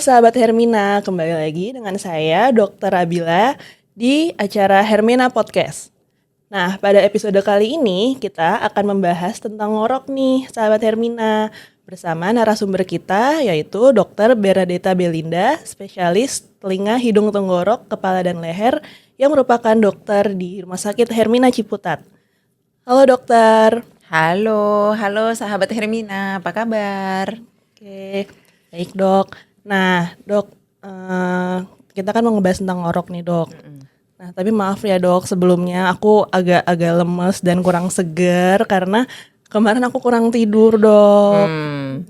sahabat Hermina, kembali lagi dengan saya Dr. Abila di acara Hermina Podcast. Nah, pada episode kali ini kita akan membahas tentang ngorok nih, sahabat Hermina, bersama narasumber kita yaitu Dr. Bernadetta Belinda, spesialis telinga, hidung, tenggorok, kepala dan leher yang merupakan dokter di Rumah Sakit Hermina Ciputat. Halo dokter. Halo sahabat Hermina, apa kabar? Oke, baik dok. Nah dok, kita kan mau ngebahas tentang ngorok nih dok. Nah tapi maaf ya dok, sebelumnya aku agak lemes dan kurang seger karena kemarin aku kurang tidur dok.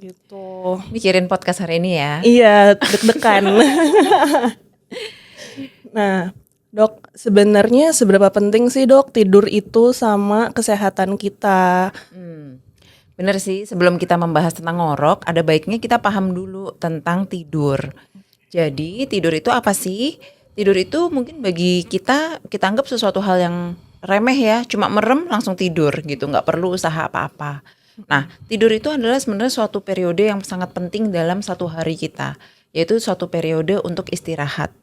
Gitu. Mikirin podcast hari ini ya? Iya, deg-degan. Nah dok, sebenarnya seberapa penting sih dok tidur itu sama kesehatan kita? Bener sih, sebelum kita membahas tentang ngorok, ada baiknya kita paham dulu tentang tidur. Jadi tidur itu apa sih? Tidur itu mungkin bagi kita anggap sesuatu hal yang remeh ya, cuma merem langsung tidur gitu, nggak perlu usaha apa-apa. Nah, tidur itu adalah sebenarnya suatu periode yang sangat penting dalam satu hari kita, yaitu suatu periode untuk istirahat.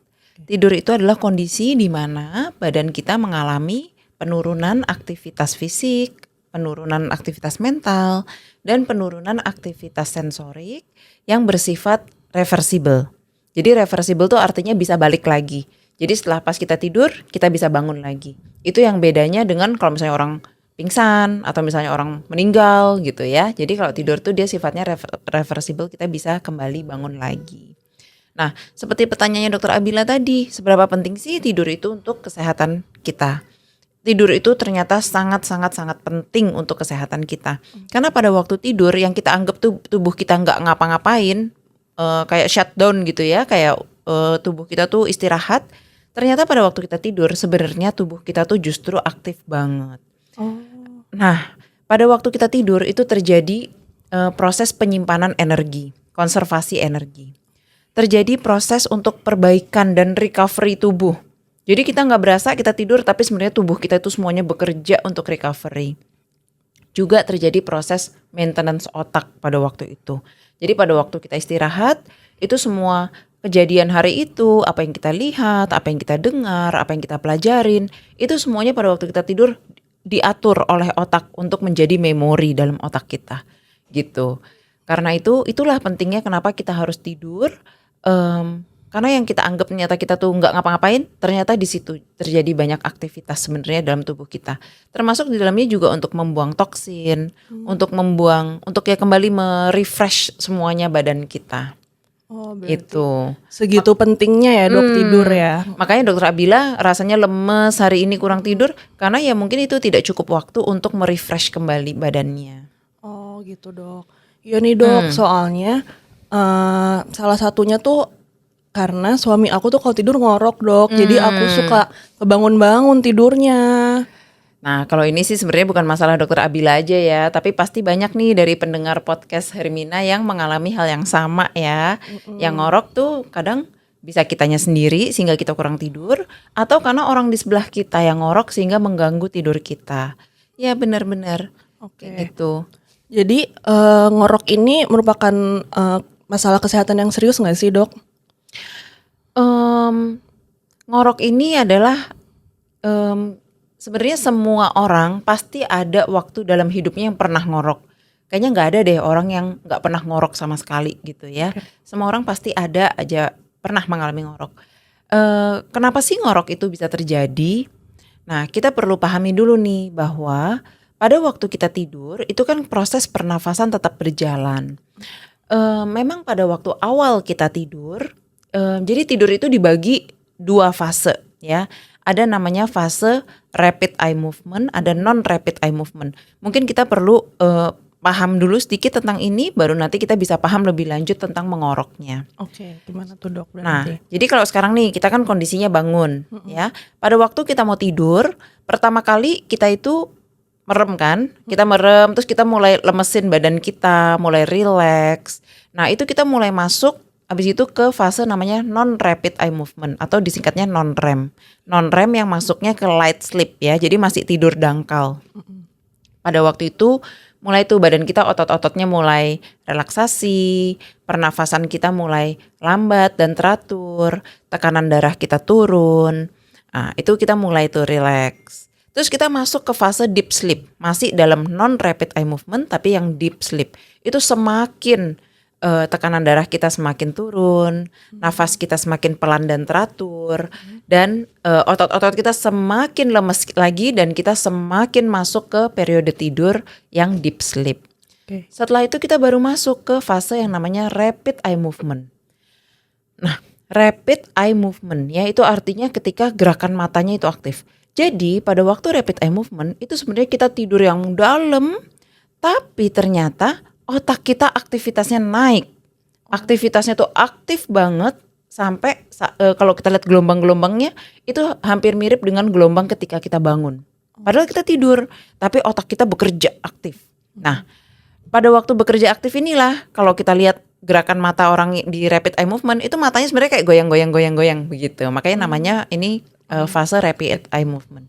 Tidur itu adalah kondisi di mana badan kita mengalami penurunan aktivitas fisik, penurunan aktivitas mental, dan penurunan aktivitas sensorik yang bersifat reversible. Jadi reversible tuh artinya bisa balik lagi. Jadi setelah pas kita tidur, kita bisa bangun lagi. Itu yang bedanya dengan kalau misalnya orang pingsan atau misalnya orang meninggal gitu ya. Jadi kalau tidur tuh dia sifatnya reversible, kita bisa kembali bangun lagi. Nah, seperti pertanyaannya Dr. Abila tadi, seberapa penting sih tidur itu untuk kesehatan kita? Tidur itu ternyata sangat penting untuk kesehatan kita. Karena pada waktu tidur yang kita anggap tubuh kita nggak ngapa-ngapain, kayak shutdown gitu ya, kayak tubuh kita tuh istirahat. Ternyata pada waktu kita tidur sebenarnya tubuh kita tuh justru aktif banget. Nah, pada waktu kita tidur itu terjadi proses penyimpanan energi, konservasi energi. Terjadi proses untuk perbaikan dan recovery tubuh. Jadi kita nggak berasa kita tidur tapi sebenarnya tubuh kita itu semuanya bekerja untuk recovery. Juga terjadi proses maintenance otak pada waktu itu. Jadi pada waktu kita istirahat itu semua kejadian hari itu, apa yang kita lihat, apa yang kita dengar, apa yang kita pelajarin, itu semuanya pada waktu kita tidur diatur oleh otak untuk menjadi memori dalam otak kita gitu. Karena itulah pentingnya kenapa kita harus tidur. Karena yang kita anggap ternyata kita tuh nggak ngapa-ngapain, ternyata di situ terjadi banyak aktivitas sebenarnya dalam tubuh kita. Termasuk di dalamnya juga untuk membuang toksin, untuk ya kembali merefresh semuanya badan kita. Oh, berarti itu segitu pentingnya ya dok tidur ya. Makanya Dokter Abila rasanya lemes hari ini kurang tidur karena ya mungkin itu tidak cukup waktu untuk merefresh kembali badannya. Oh gitu dok. Iya nih dok, soalnya salah satunya tuh karena suami aku tuh kalau tidur ngorok dok, jadi aku suka kebangun-bangun tidurnya. Nah kalau ini sih sebenarnya bukan masalah Dokter Abila aja ya, tapi pasti banyak nih dari pendengar podcast Hermina yang mengalami hal yang sama ya. Yang ngorok tuh kadang bisa kitanya sendiri sehingga kita kurang tidur, atau karena orang di sebelah kita yang ngorok sehingga mengganggu tidur kita. Ya benar-benar. Oke. Gitu. Jadi ngorok ini merupakan masalah kesehatan yang serius nggak sih dok? Ngorok ini adalah sebenarnya semua orang pasti ada waktu dalam hidupnya yang pernah ngorok. Kayaknya nggak ada deh orang yang nggak pernah ngorok sama sekali gitu ya. Semua orang pasti ada aja pernah mengalami ngorok. Kenapa sih ngorok itu bisa terjadi? Nah, kita perlu pahami dulu nih bahwa pada waktu kita tidur itu kan proses pernafasan tetap berjalan. Memang pada waktu awal kita tidur, jadi tidur itu dibagi 2 fase ya. Ada namanya fase rapid eye movement, ada non rapid eye movement. Mungkin kita perlu paham dulu sedikit tentang ini, baru nanti kita bisa paham lebih lanjut tentang mengoroknya. Oke, gimana tuh dok berarti? Nah, jadi kalau sekarang nih kita kan kondisinya bangun ya. Pada waktu kita mau tidur, pertama kali kita itu merem kan, kita merem terus kita mulai lemesin badan kita, mulai relax. Nah itu kita mulai masuk habis itu ke fase namanya non rapid eye movement atau disingkatnya non REM. Non REM yang masuknya ke light sleep ya, jadi masih tidur dangkal. Pada waktu itu mulai tuh badan kita otot-ototnya mulai relaksasi, pernafasan kita mulai lambat dan teratur, tekanan darah kita turun. Nah, itu kita mulai tuh relax. Terus kita masuk ke fase deep sleep, masih dalam non rapid eye movement tapi yang deep sleep. Itu semakin tekanan darah kita semakin turun, nafas kita semakin pelan dan teratur, dan otot-otot kita semakin lemes lagi dan kita semakin masuk ke periode tidur yang deep sleep. Oke. Setelah itu kita baru masuk ke fase yang namanya rapid eye movement. Nah, rapid eye movement ya itu artinya ketika gerakan matanya itu aktif. Jadi pada waktu rapid eye movement itu sebenarnya kita tidur yang dalam, tapi ternyata otak kita aktivitasnya naik. Aktivitasnya tuh aktif banget sampai kalau kita lihat gelombang-gelombangnya itu hampir mirip dengan gelombang ketika kita bangun. Padahal kita tidur, tapi otak kita bekerja aktif. Nah, pada waktu bekerja aktif inilah kalau kita lihat gerakan mata orang di rapid eye movement itu matanya sebenarnya kayak goyang-goyang begitu. Makanya namanya ini fase rapid eye movement.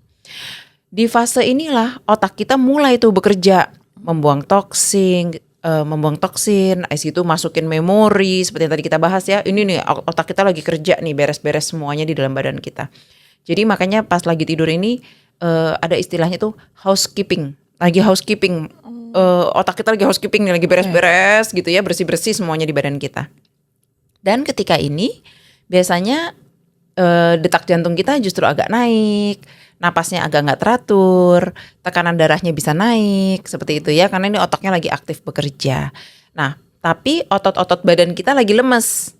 Di fase inilah otak kita mulai tuh bekerja, membuang toksin, habis itu masukin memori seperti yang tadi kita bahas ya. Ini nih otak kita lagi kerja nih, beres-beres semuanya di dalam badan kita. Jadi makanya pas lagi tidur ini ada istilahnya tuh housekeeping. Lagi housekeeping, otak kita lagi housekeeping nih, lagi beres-beres gitu ya, bersih-bersih semuanya di badan kita. Dan ketika ini biasanya detak jantung kita justru agak naik, napasnya agak nggak teratur, tekanan darahnya bisa naik, seperti itu ya, karena ini otaknya lagi aktif bekerja. Nah, tapi otot-otot badan kita lagi lemes.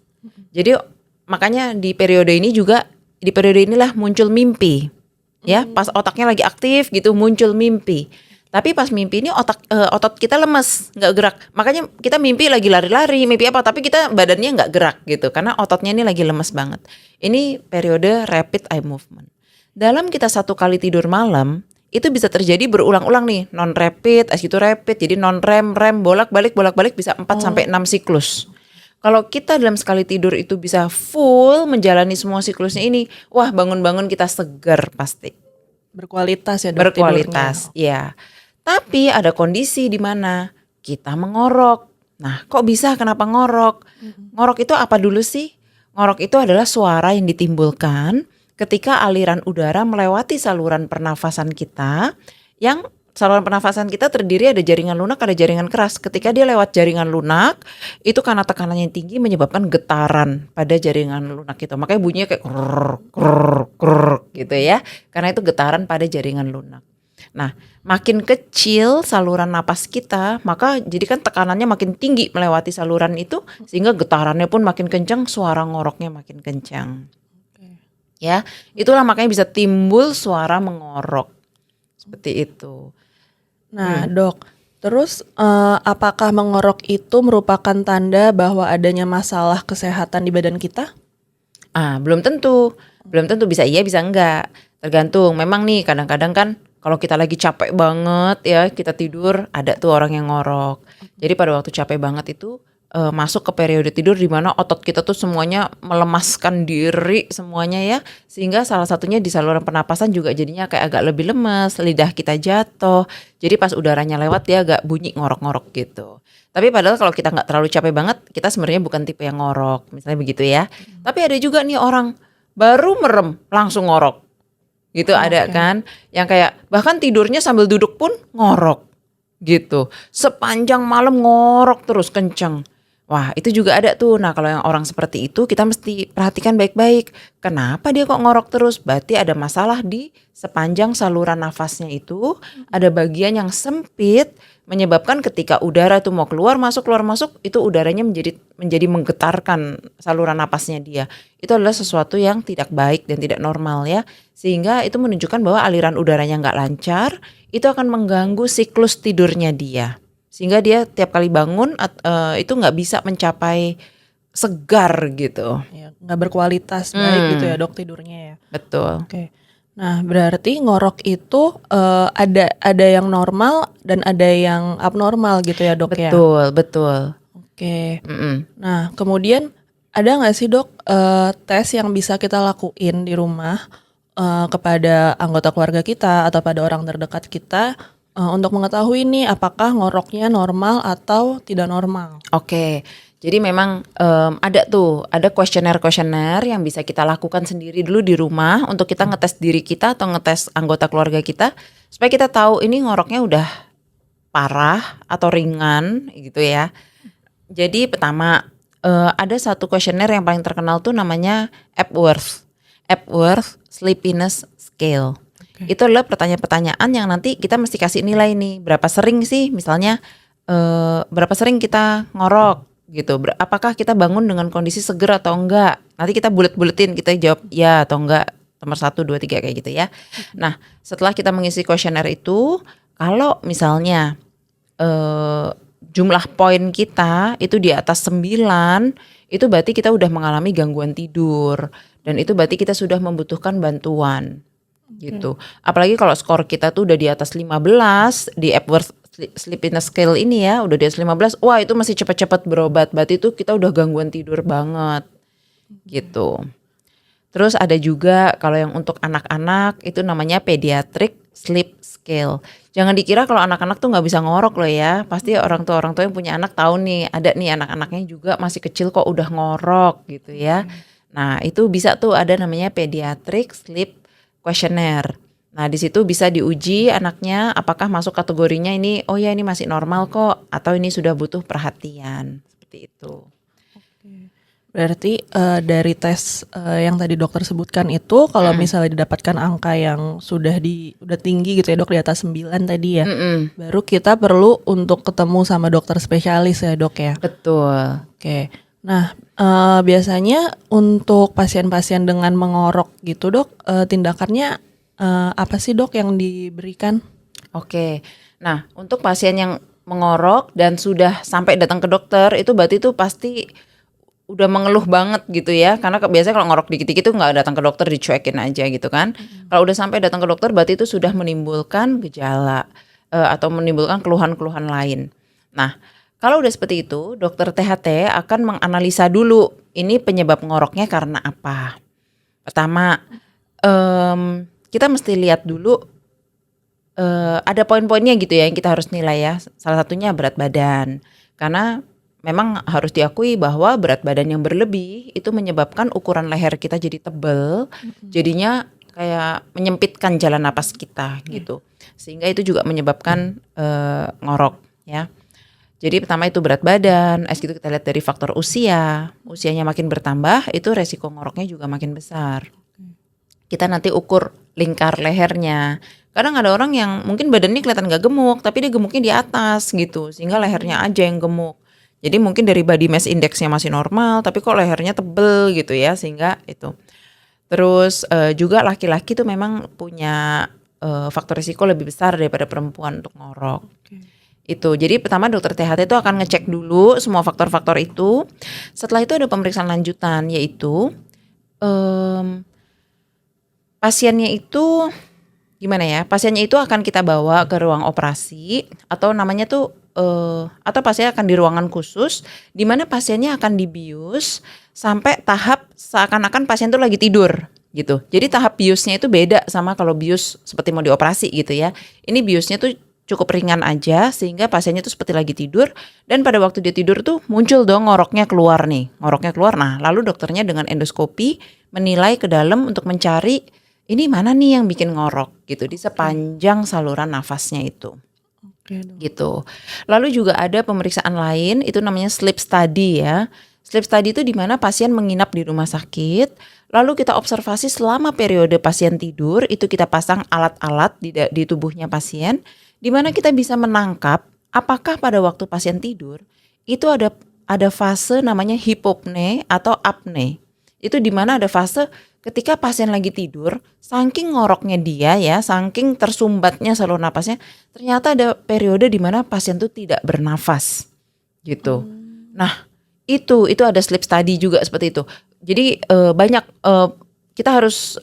Jadi makanya di periode inilah muncul mimpi. Ya, pas otaknya lagi aktif gitu muncul mimpi. Tapi pas mimpi ini otot kita lemes, nggak gerak. Makanya kita mimpi lagi lari-lari, mimpi apa, tapi kita badannya nggak gerak gitu, karena ototnya ini lagi lemes banget. Ini periode rapid eye movement. Dalam kita 1 kali tidur malam, itu bisa terjadi berulang-ulang nih, non rapid, itu rapid, jadi non rem, bolak-balik bisa 4-6 siklus. Kalau kita dalam sekali tidur itu bisa full menjalani semua siklusnya ini, wah bangun-bangun kita segar pasti. Berkualitas ya dok Berkualitas, ya. Tapi ada kondisi di mana kita mengorok. Nah, kok bisa? Kenapa ngorok? Ngorok itu apa dulu sih? Ngorok itu adalah suara yang ditimbulkan ketika aliran udara melewati saluran pernafasan kita, yang saluran pernafasan kita terdiri ada jaringan lunak, ada jaringan keras. Ketika dia lewat jaringan lunak, itu karena tekanannya tinggi menyebabkan getaran pada jaringan lunak itu. Makanya bunyinya kayak krrr gitu ya. Karena itu getaran pada jaringan lunak. Nah, makin kecil saluran napas kita, maka jadi kan tekanannya makin tinggi melewati saluran itu, sehingga getarannya pun makin kencang, suara ngoroknya makin kencang. Ya, itulah makanya bisa timbul suara mengorok. Seperti itu. Nah dok, terus apakah mengorok itu merupakan tanda bahwa adanya masalah kesehatan di badan kita? Belum tentu bisa iya bisa enggak. Tergantung. Memang nih kadang-kadang kan kalau kita lagi capek banget ya, kita tidur, ada tuh orang yang ngorok. Jadi pada waktu capek banget itu masuk ke periode tidur di mana otot kita tuh semuanya melemaskan diri semuanya ya, sehingga salah satunya di saluran pernapasan juga jadinya kayak agak lebih lemes, lidah kita jatuh. Jadi pas udaranya lewat dia agak bunyi ngorok-ngorok gitu. Tapi padahal kalau kita nggak terlalu capek banget, kita sebenarnya bukan tipe yang ngorok, misalnya begitu ya. Tapi ada juga nih orang baru merem langsung ngorok. Gitu ada kan, yang kayak bahkan tidurnya sambil duduk pun ngorok gitu. Sepanjang malam ngorok terus kenceng. Wah, itu juga ada tuh. Nah, kalau yang orang seperti itu kita mesti perhatikan baik-baik. Kenapa dia kok ngorok terus? Berarti ada masalah di sepanjang saluran nafasnya itu. Ada bagian yang sempit menyebabkan ketika udara itu mau keluar masuk itu udaranya menjadi menggetarkan saluran napasnya dia. Itu adalah sesuatu yang tidak baik dan tidak normal ya. Sehingga itu menunjukkan bahwa aliran udaranya nggak lancar, itu akan mengganggu siklus tidurnya dia. Sehingga dia tiap kali bangun itu nggak bisa mencapai segar gitu. Ya, nggak berkualitas baik gitu ya dok tidurnya ya. Betul. Oke. Nah berarti ngorok itu ada yang normal dan ada yang abnormal gitu ya dok ya. Betul. Oke. Nah kemudian ada nggak sih dok tes yang bisa kita lakuin di rumah kepada anggota keluarga kita atau pada orang terdekat kita untuk mengetahui nih apakah ngoroknya normal atau tidak normal. Oke, jadi memang ada kuesioner yang bisa kita lakukan sendiri dulu di rumah untuk kita ngetes diri kita atau ngetes anggota keluarga kita supaya kita tahu ini ngoroknya udah parah atau ringan gitu ya. Jadi pertama ada satu kuesioner yang paling terkenal tuh namanya Epworth Sleepiness Scale. Itu adalah pertanyaan-pertanyaan yang nanti kita mesti kasih nilai nih, berapa sering sih misalnya berapa sering kita ngorok gitu, apakah kita bangun dengan kondisi seger atau enggak. Nanti kita bulet-buletin, kita jawab ya atau enggak, nomor 1, 2, 3 kayak gitu ya. Nah setelah kita mengisi kuesioner itu, kalau misalnya jumlah poin kita itu di atas 9, itu berarti kita udah mengalami gangguan tidur dan itu berarti kita sudah membutuhkan bantuan gitu. Apalagi kalau skor kita tuh udah di atas 15 di Epworth Sleepiness Scale ini ya, udah di atas 15, wah itu masih cepat-cepat berobat, berarti itu kita udah gangguan tidur banget gitu. Terus ada juga kalau yang untuk anak-anak itu namanya Pediatric Sleep Scale. Jangan dikira kalau anak-anak tuh nggak bisa ngorok loh ya. Pasti orang tua yang punya anak tahu nih, ada nih anak-anaknya juga masih kecil kok udah ngorok gitu ya. Nah itu bisa tuh ada namanya Pediatric Sleep Questionnaire. Nah di situ bisa diuji anaknya apakah masuk kategorinya ini, oh ya ini masih normal kok, atau ini sudah butuh perhatian, seperti itu. Berarti dari tes yang tadi dokter sebutkan itu kalau misalnya didapatkan angka yang sudah tinggi gitu ya dok, di atas 9 tadi ya, baru kita perlu untuk ketemu sama dokter spesialis ya dok ya. Betul. Oke. Nah biasanya untuk pasien-pasien dengan mengorok gitu dok, tindakannya apa sih dok yang diberikan? Oke. Nah untuk pasien yang mengorok dan sudah sampai datang ke dokter itu berarti itu pasti udah mengeluh banget gitu ya, karena biasanya kalau ngorok dikit-dikit tuh nggak datang ke dokter, dicuekin aja gitu kan. Kalau udah sampai datang ke dokter berarti itu sudah menimbulkan gejala atau menimbulkan keluhan-keluhan lain. Nah kalau udah seperti itu, dokter THT akan menganalisa dulu ini penyebab ngoroknya karena apa. Pertama kita mesti lihat dulu ada poin-poinnya gitu ya yang kita harus nilai ya. Salah satunya berat badan, karena memang harus diakui bahwa berat badan yang berlebih itu menyebabkan ukuran leher kita jadi tebal, jadinya kayak menyempitkan jalan napas kita gitu, sehingga itu juga menyebabkan ngorok ya. Jadi pertama itu berat badan, gitu kita lihat dari faktor usianya makin bertambah itu resiko ngoroknya juga makin besar. Kita nanti ukur lingkar lehernya. Kadang ada orang yang mungkin badannya kelihatan gak gemuk, tapi dia gemuknya di atas gitu, sehingga lehernya aja yang gemuk. Jadi mungkin dari body mass indexnya masih normal, tapi kok lehernya tebel gitu ya, sehingga itu. Terus juga laki-laki tuh memang punya faktor risiko lebih besar daripada perempuan untuk ngorok. Itu. Jadi pertama dokter THT itu akan ngecek dulu semua faktor-faktor itu. Setelah itu ada pemeriksaan lanjutan, yaitu pasiennya itu gimana ya? Pasiennya itu akan kita bawa ke ruang operasi atau namanya tuh atau pasien akan di ruangan khusus di mana pasiennya akan dibius sampai tahap seakan-akan pasien tuh lagi tidur gitu. Jadi tahap biusnya itu beda sama kalau bius seperti mau dioperasi gitu ya. Ini biusnya tuh cukup ringan aja sehingga pasiennya tuh seperti lagi tidur, dan pada waktu dia tidur tuh muncul dong ngoroknya keluar. Nah lalu dokternya dengan endoskopi menilai ke dalam untuk mencari ini mana nih yang bikin ngorok gitu di sepanjang saluran nafasnya itu. Gitu. Lalu juga ada pemeriksaan lain itu namanya sleep study ya. Sleep study itu di mana pasien menginap di rumah sakit, lalu kita observasi selama periode pasien tidur, itu kita pasang alat-alat di tubuhnya pasien, di mana kita bisa menangkap apakah pada waktu pasien tidur itu ada fase namanya hipopne atau apne. Itu di mana ada fase ketika pasien lagi tidur, saking ngoroknya dia ya, saking tersumbatnya saluran napasnya, ternyata ada periode di mana pasien tuh tidak bernafas gitu. Nah itu ada sleep study juga seperti itu. Jadi banyak kita harus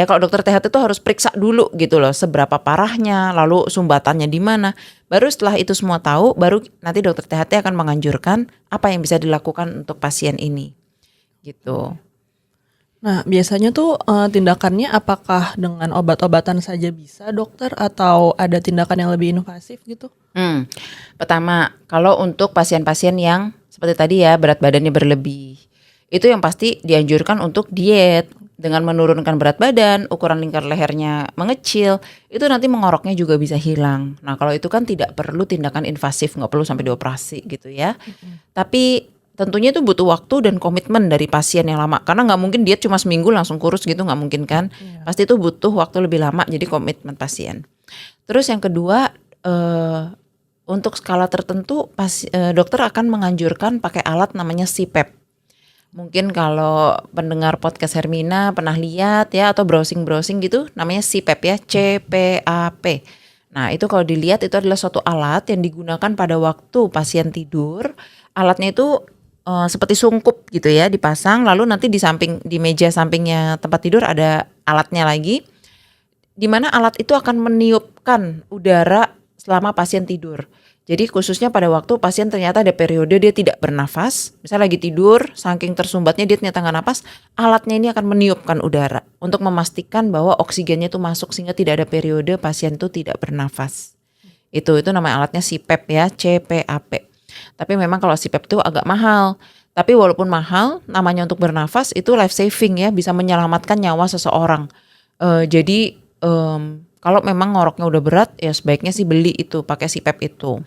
kalau dokter THT itu harus periksa dulu gitu loh, seberapa parahnya, lalu sumbatannya di mana. Baru setelah itu semua tahu, baru nanti dokter THT akan menganjurkan apa yang bisa dilakukan untuk pasien ini gitu. Nah, biasanya tuh tindakannya apakah dengan obat-obatan saja bisa, dokter, atau ada tindakan yang lebih invasif gitu? Pertama, kalau untuk pasien-pasien yang seperti tadi ya berat badannya berlebih, itu yang pasti dianjurkan untuk diet dengan menurunkan berat badan, ukuran lingkar lehernya mengecil, itu nanti mengoroknya juga bisa hilang. Nah kalau itu kan tidak perlu tindakan invasif, nggak perlu sampai dioperasi gitu ya. Tapi tentunya itu butuh waktu dan komitmen dari pasien yang lama, karena nggak mungkin diet cuma seminggu langsung kurus gitu, nggak mungkin kan. Iya. Pasti itu butuh waktu lebih lama, jadi komitmen pasien. Terus yang kedua, untuk skala tertentu dokter akan menganjurkan pakai alat namanya CPAP. Mungkin kalau pendengar podcast Hermina pernah lihat ya atau browsing-browsing gitu, namanya CPAP ya, CPAP. Nah itu kalau dilihat itu adalah suatu alat yang digunakan pada waktu pasien tidur. Alatnya itu seperti sungkup gitu ya, dipasang, lalu nanti di meja sampingnya tempat tidur ada alatnya lagi, di mana alat itu akan meniupkan udara selama pasien tidur. Jadi khususnya pada waktu pasien ternyata ada periode dia tidak bernafas, misalnya lagi tidur, saking tersumbatnya dia ternyata nggak nafas, alatnya ini akan meniupkan udara untuk memastikan bahwa oksigennya itu masuk sehingga tidak ada periode pasien itu tidak bernafas. Itu namanya alatnya CPAP ya, CPAP. Tapi memang kalau CPAP itu agak mahal. Tapi walaupun mahal, namanya untuk bernafas itu life saving ya, bisa menyelamatkan nyawa seseorang. Jadi kalau memang ngoroknya udah berat, ya sebaiknya sih beli itu, pakai CPAP itu.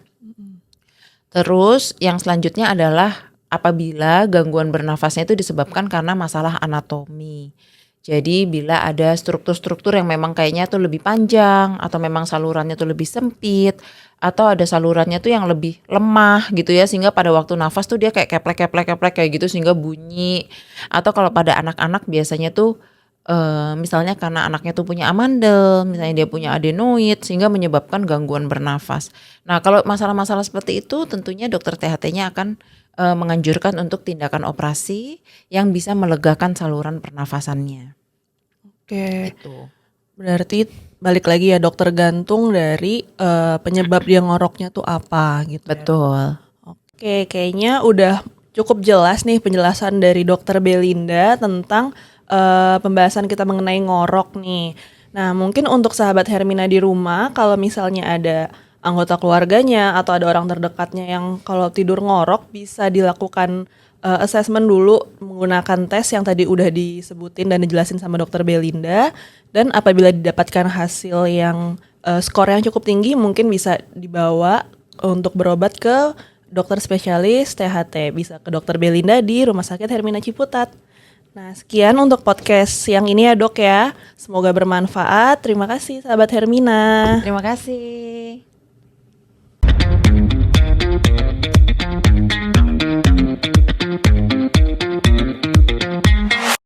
Terus yang selanjutnya adalah apabila gangguan bernafasnya itu disebabkan karena masalah anatomi. Jadi bila ada struktur-struktur yang memang kayaknya tuh lebih panjang, atau memang salurannya tuh lebih sempit, atau ada salurannya tuh yang lebih lemah gitu ya, sehingga pada waktu nafas tuh dia kayak keplek kayak gitu sehingga bunyi. Atau kalau pada anak-anak biasanya tuh misalnya karena anaknya tuh punya amandel, misalnya dia punya adenoid sehingga menyebabkan gangguan bernafas. Nah kalau masalah-masalah seperti itu tentunya dokter THT-nya akan menganjurkan untuk tindakan operasi yang bisa melegakan saluran pernafasannya. Oke, Itu. berarti balik lagi ya dokter, gantung dari penyebab dia ngoroknya tuh apa gitu ya. Betul. Oke, kayaknya udah cukup jelas nih penjelasan dari dokter Belinda tentang pembahasan kita mengenai ngorok nih. Nah, mungkin untuk sahabat Hermina di rumah, kalau misalnya ada anggota keluarganya atau ada orang terdekatnya yang kalau tidur ngorok, bisa dilakukan assessment dulu menggunakan tes yang tadi udah disebutin dan dijelasin sama dokter Belinda. Dan apabila didapatkan hasil yang skor yang cukup tinggi, mungkin bisa dibawa untuk berobat ke dokter spesialis THT. Bisa ke dokter Belinda di Rumah Sakit Hermina Ciputat. Nah, sekian untuk podcast yang ini ya dok ya. Semoga bermanfaat. Terima kasih sahabat Hermina. Terima kasih.